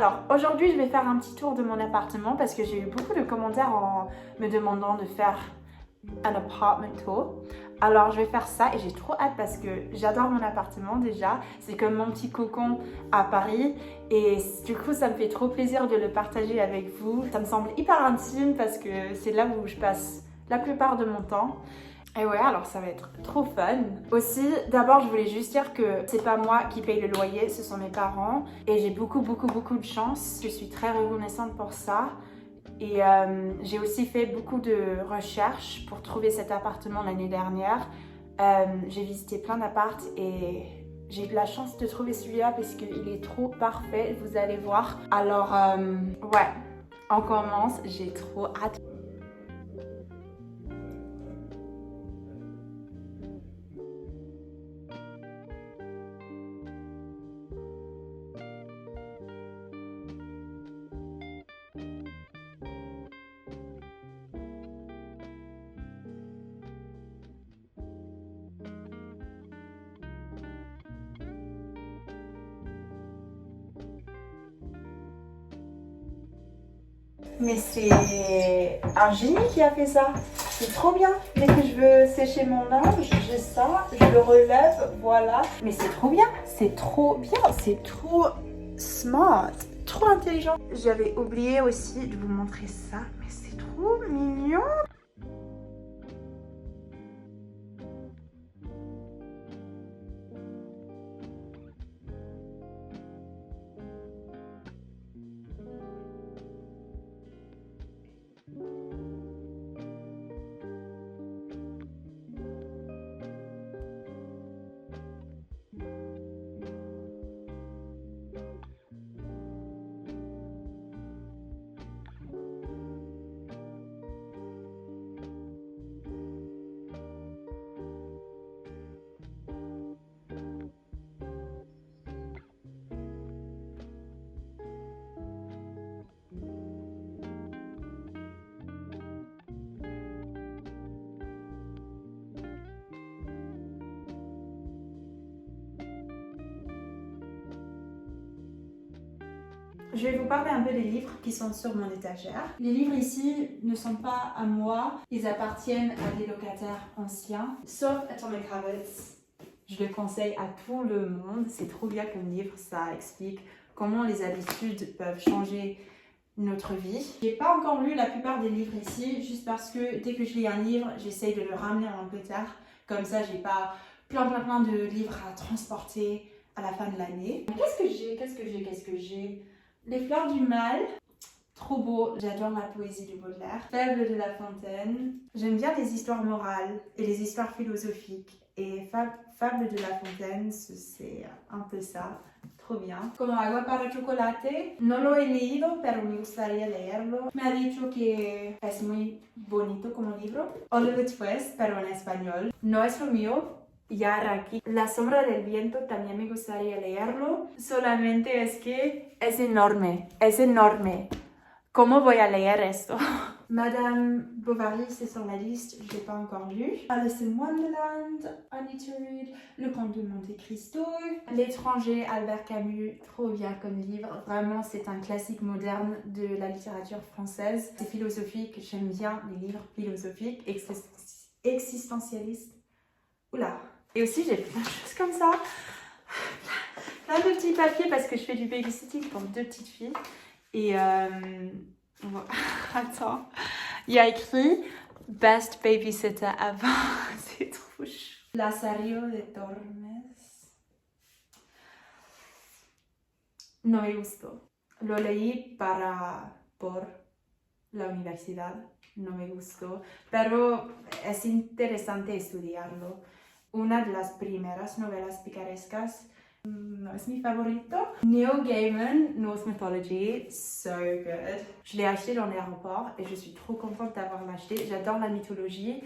Alors aujourd'hui je vais faire un petit tour de mon appartement parce que j'ai eu beaucoup de commentaires en me demandant de faire un apartment tour. Alors je vais faire ça et j'ai trop hâte parce que j'adore mon appartement déjà. C'est comme mon petit cocon à Paris et du coup ça me fait trop plaisir de le partager avec vous. Ça me semble hyper intime parce que c'est là où je passe la plupart de mon temps. Et ouais, alors ça va être trop fun. Aussi, d'abord, je voulais juste dire que c'est pas moi qui paye le loyer, ce sont mes parents. Et j'ai beaucoup de chance. Je suis très reconnaissante pour ça. Et j'ai aussi fait beaucoup de recherches pour trouver cet appartement l'année dernière. J'ai visité plein d'apparts et j'ai eu la chance de trouver celui-là parce qu'il est trop parfait, vous allez voir. Alors, ouais, on commence, j'ai trop hâte. Mais c'est un génie qui a fait ça. C'est trop bien. Dès que je veux sécher mon linge, j'ai ça, je le relève, voilà. Mais c'est trop bien. C'est trop bien. C'est trop smart. Trop intelligent. J'avais oublié aussi de vous montrer ça. Mais c'est trop mignon. Je vais vous parler un peu des livres qui sont sur mon étagère. Les livres ici ne sont pas à moi, ils appartiennent à des locataires anciens, sauf Atomic Habits. Je le conseille à tout le monde, c'est trop bien comme livre, ça explique comment les habitudes peuvent changer notre vie. J'ai pas encore lu la plupart des livres ici, juste parce que dès que je lis un livre, j'essaye de le ramener en Angleterre. Comme ça, j'ai pas plein de livres à transporter à la fin de l'année. Qu'est-ce que j'ai Les fleurs du mal, trop beau, j'adore la poésie de Baudelaire. Fable de La Fontaine, j'aime bien les histoires morales et les histoires philosophiques. Et Fable de La Fontaine, c'est un peu ça, trop bien. Como agua para chocolate, no lo he leído, pero me gustaría leerlo. Me ha dicho que es muy bonito como libro. Oliver Twist, pero en español. No es lo mío. Yaraki. La sombra del viento también me gustaría leerlo, solamente es que es enorme, ¿Cómo voy a leer esto? Madame Bovary, c'est sur la liste, je ne l'ai pas encore lu. Alice in Wonderland, I need to read. Le Comte de Monte Cristo. L'étranger, Albert Camus, trop bien comme livre. Vraiment, c'est un classique moderne de la littérature française. C'est philosophique, j'aime bien les livres philosophiques, existentialistes. Oula. Et aussi, j'ai plein de choses comme ça. Plein de petits papiers parce que je fais du babysitting pour 2 petites filles. Et attends. Il y a écrit Best Babysitter Ever. C'est trop chou. Lazario de Tormes. No me gustó. Lo leí por la universidad. No me gustó. Pero es interesante estudiarlo. Una de las primeras novelas picarescas, no es mi favorito. Neil Gaiman, Norse Mythology, so good. Je l'ai acheté dans l'aéroport et je suis trop contente d'avoir acheté. J'adore la mythologie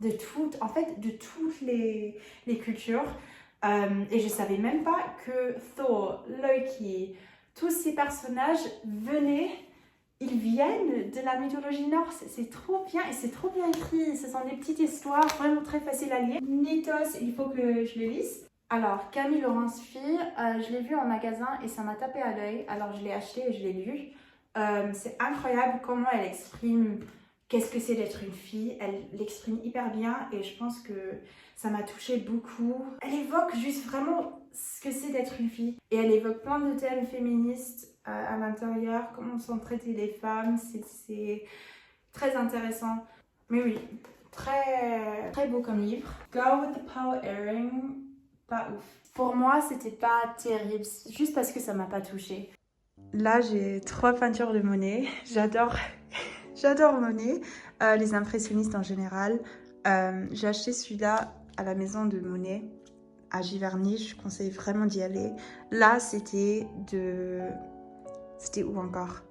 de toutes les cultures. Et je savais même pas que Thor, Loki, tous ces personnages ils viennent de la mythologie norse. C'est trop bien et c'est trop bien écrit. Ce sont des petites histoires vraiment très faciles à lire. Mythos, il faut que je le lise. Alors, Camille Laurence Fille, je l'ai vu en magasin et ça m'a tapé à l'œil. Alors, je l'ai acheté et je l'ai lu. C'est incroyable comment elle exprime qu'est-ce que c'est d'être une fille. Elle l'exprime hyper bien et je pense que ça m'a touchée beaucoup. Elle évoque juste vraiment ce que c'est d'être une fille. Et elle évoque plein de thèmes féministes à l'intérieur, comment sont traitées les femmes. C'est très intéressant. Mais oui, très beau comme livre. Girl with the Power Earring. Pas ouf. Pour moi, c'était pas terrible, juste parce que ça m'a pas touchée. Là, j'ai 3 peintures de Monet. J'adore Monet, les impressionnistes en général. J'ai acheté celui-là à la maison de Monet, à Giverny. Je conseille vraiment d'y aller. Là, c'était où encore?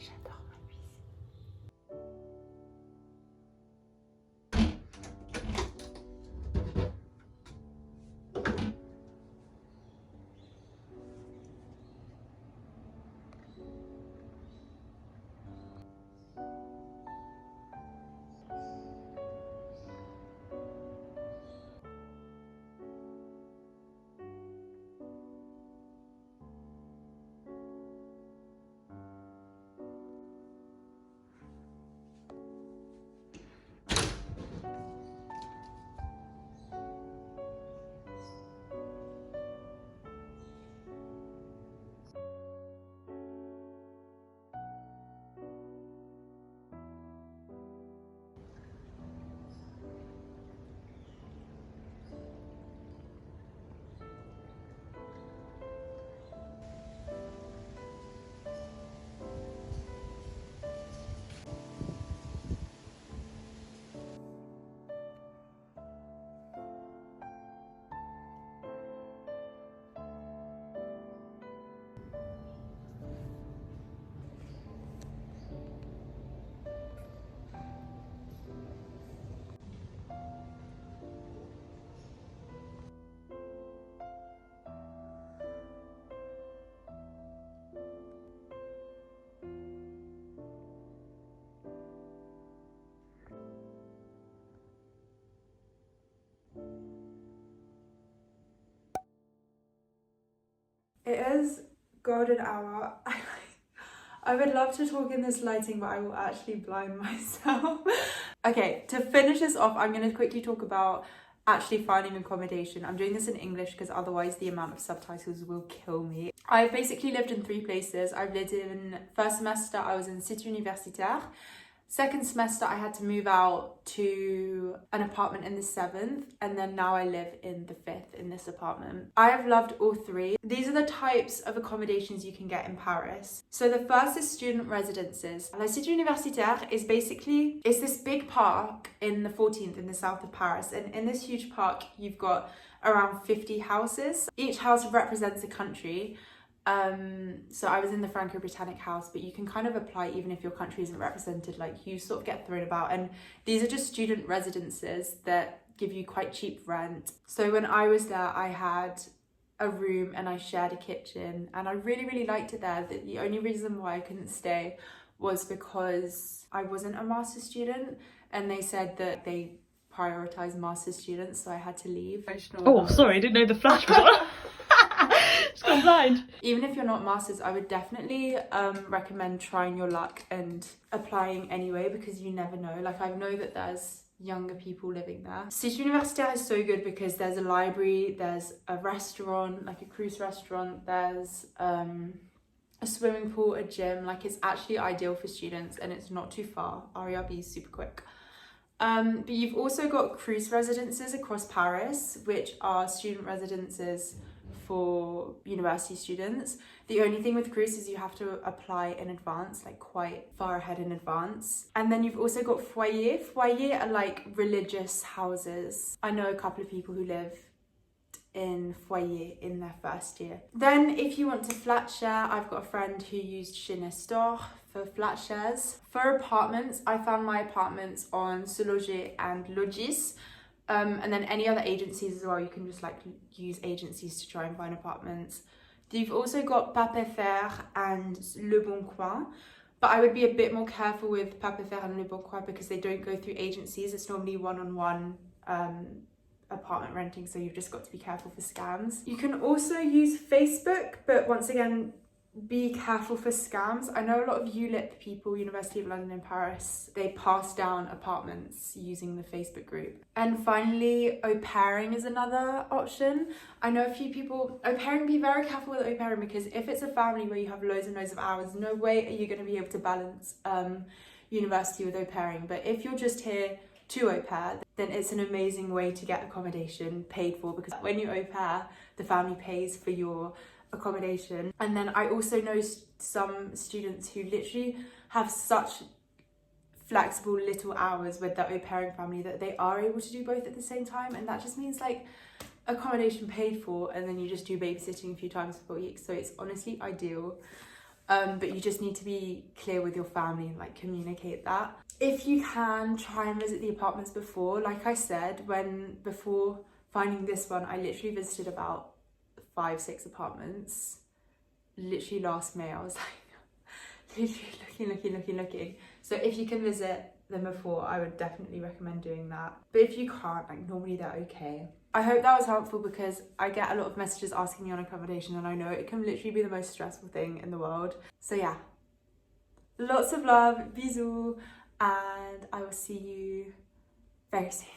J'adore ma cuisine. It is golden hour. I would love to talk in this lighting, but I will actually blind myself. Okay, to finish this off, I'm going to quickly talk about actually finding accommodation. I'm doing this in English because otherwise the amount of subtitles will kill me. I've basically lived in 3 places. I've lived in, first semester I was in Satie Universitaire. Second semester I had to move out to an apartment in the 7th, and then now I live in the 5th in this apartment. I have loved all 3. These are the types of accommodations you can get in Paris. So the first is student residences. La Cité Universitaire is basically, it's this big park in the 14th in the south of Paris, and in this huge park you've got around 50 houses. Each house represents a country. So I was in the Franco-Britannic house, but you can kind of apply even if your country isn't represented, like you sort of get thrown about, and these are just student residences that give you quite cheap rent. So when I was there, I had a room and I shared a kitchen, and I really liked it there. The only reason why I couldn't stay was because I wasn't a master's student, and they said that they prioritize master's students, so I had to leave. Oh, sorry, I didn't know the flash was on. It's gone blind. Even if you're not masters, I would definitely recommend trying your luck and applying anyway, because you never know. Like, I know that there's younger people living there. Cité Universitaire is so good because there's a library, there's a restaurant, like a cruise restaurant, there's a swimming pool, a gym. Like, it's actually ideal for students and it's not too far. RERB is super quick. But you've also got cruise residences across Paris, which are student residences for university students. The only thing with cruise is you have to apply in advance, like quite far ahead in advance. And then you've also got foyer. Foyer are like religious houses. I know a couple of people who live in foyer in their first year. Then if you want to flat share, I've got a friend who used Chez Nestor for flat shares. For apartments, I found my apartments on Se Loger and Logis. And then any other agencies as well, you can just like use agencies to try and find apartments. You've also got Papefer and Le Bon Coin, but I would be a bit more careful with Papefer and Le Bon Coin because they don't go through agencies. It's normally one-on-one apartment renting, so you've just got to be careful for scams. You can also use Facebook, but once again, be careful for scams. I know a lot of ULIP people, University of London in Paris, they pass down apartments using the Facebook group. And finally, au pairing is another option. I know a few people, au pairing, be very careful with au pairing because if it's a family where you have loads and loads of hours, no way are you going to be able to balance university with au pairing. But if you're just here to au pair, then it's an amazing way to get accommodation paid for, because when you au pair, the family pays for your accommodation. And then I also know some students who literally have such flexible little hours with their au pairing family that they are able to do both at the same time, and that just means like accommodation paid for, and then you just do babysitting a few times per week. So it's honestly ideal, but you just need to be clear with your family and like communicate that. If you can, try and visit the apartments before. Like I said, before finding this one, I literally visited about 5-6 apartments. Literally last May, I was like literally looking. So if you can visit them before, I would definitely recommend doing that. But if you can't, like normally they're okay. I hope that was helpful because I get a lot of messages asking me on accommodation, and I know it can literally be the most stressful thing in the world. So yeah, lots of love, bisous, and I will see you very soon.